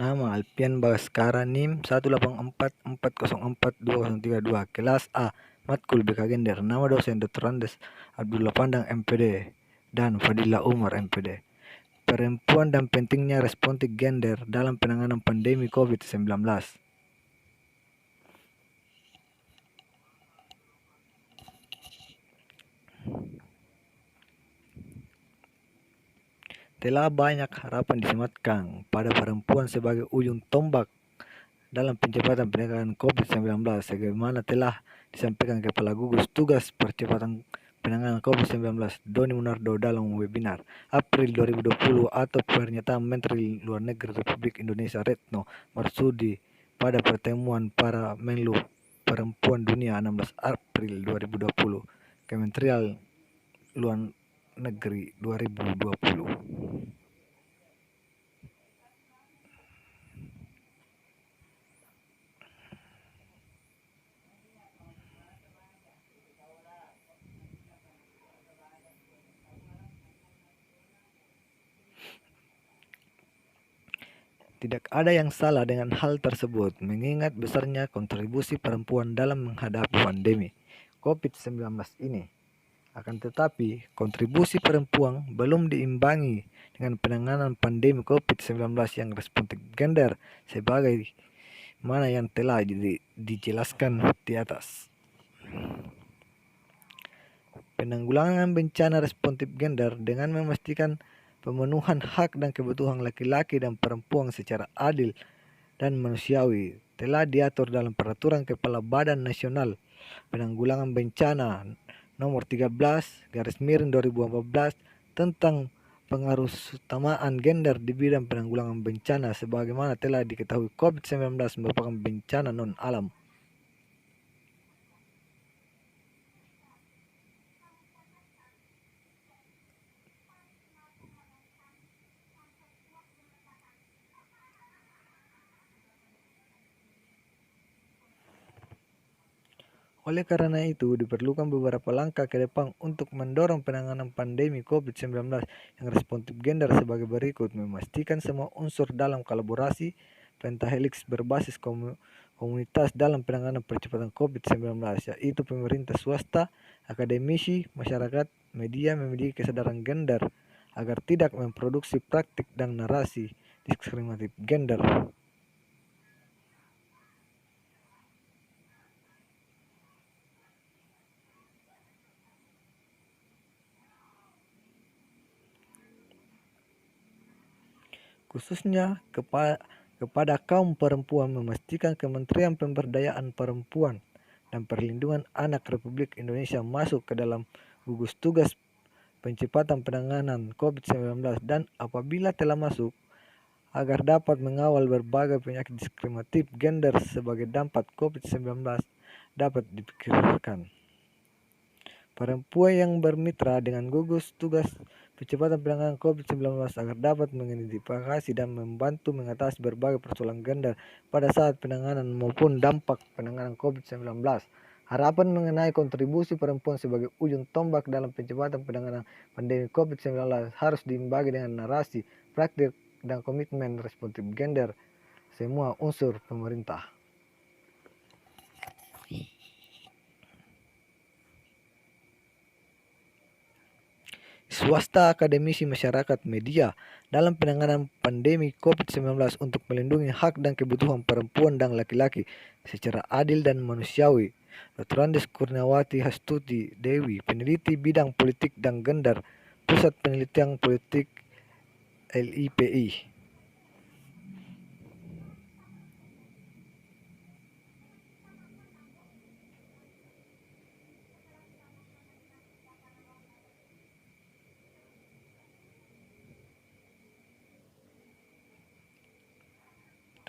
Nama Alpian Bagaskara NIM 184404202 Kelas A Matkul BK Gender. Nama dosen Dr. Andes Abdullah Pandang MPD dan Fadila Umar MPD. Perempuan dan pentingnya responsif gender dalam penanganan pandemi COVID-19. Telah banyak harapan disematkan pada perempuan sebagai ujung tombak dalam pencegahan penanganan COVID-19, sebagaimana telah disampaikan Kepala Gugus Tugas Percepatan Penanganan COVID-19 Doni Munardo dalam webinar April 2020 atau pernyataan Menteri Luar Negeri Republik Indonesia Retno Marsudi pada pertemuan para Menlu Perempuan Dunia 16 April 2020, Kementerian Luar Negeri 2020. Tidak ada yang salah dengan hal tersebut, mengingat besarnya kontribusi perempuan dalam menghadapi pandemi COVID-19 ini. Akan tetapi, kontribusi perempuan belum diimbangi dengan penanganan pandemi COVID-19 yang responsif gender sebagai mana yang telah dijelaskan di atas. Penanggulangan bencana responsif gender dengan memastikan pemenuhan hak dan kebutuhan laki-laki dan perempuan secara adil dan manusiawi telah diatur dalam Peraturan Kepala Badan Nasional Penanggulangan Bencana Nomor 13/2014 tentang pengarusutamaan gender di bidang penanggulangan bencana. Sebagaimana telah diketahui, COVID-19 merupakan bencana non-alam. Oleh karena itu, diperlukan beberapa langkah ke depan untuk mendorong penanganan pandemi COVID-19 yang responsif gender sebagai berikut. Memastikan semua unsur dalam kolaborasi pentahelix berbasis komunitas dalam penanganan percepatan COVID-19, yaitu pemerintah swasta, akademisi, masyarakat, media memiliki kesadaran gender agar tidak memproduksi praktik dan narasi diskriminatif gender. Khususnya kepada kaum perempuan, memastikan Kementerian Pemberdayaan Perempuan dan Perlindungan Anak Republik Indonesia masuk ke dalam gugus tugas percepatan penanganan COVID-19 dan apabila telah masuk, agar dapat mengawal berbagai penyakit diskriminatif gender sebagai dampak COVID-19 dapat dipikirkan. Perempuan yang bermitra dengan gugus tugas percepatan penanganan COVID-19 agar dapat mengidentifikasi dan membantu mengatasi berbagai persoalan gender pada saat penanganan maupun dampak penanganan COVID-19. Harapan mengenai kontribusi perempuan sebagai ujung tombak dalam percepatan penanganan pandemi COVID-19 harus diimbangi dengan narasi, praktik, dan komitmen responsif gender semua unsur pemerintah. Swasta, akademisi, masyarakat, media dalam penanganan pandemi COVID-19 untuk melindungi hak dan kebutuhan perempuan dan laki-laki secara adil dan manusiawi. Dr. Andes Kurniawati Hastuti Dewi, peneliti bidang politik dan gender, Pusat Penelitian Politik LIPI.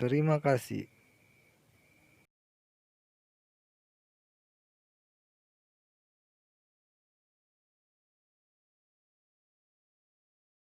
Terima kasih.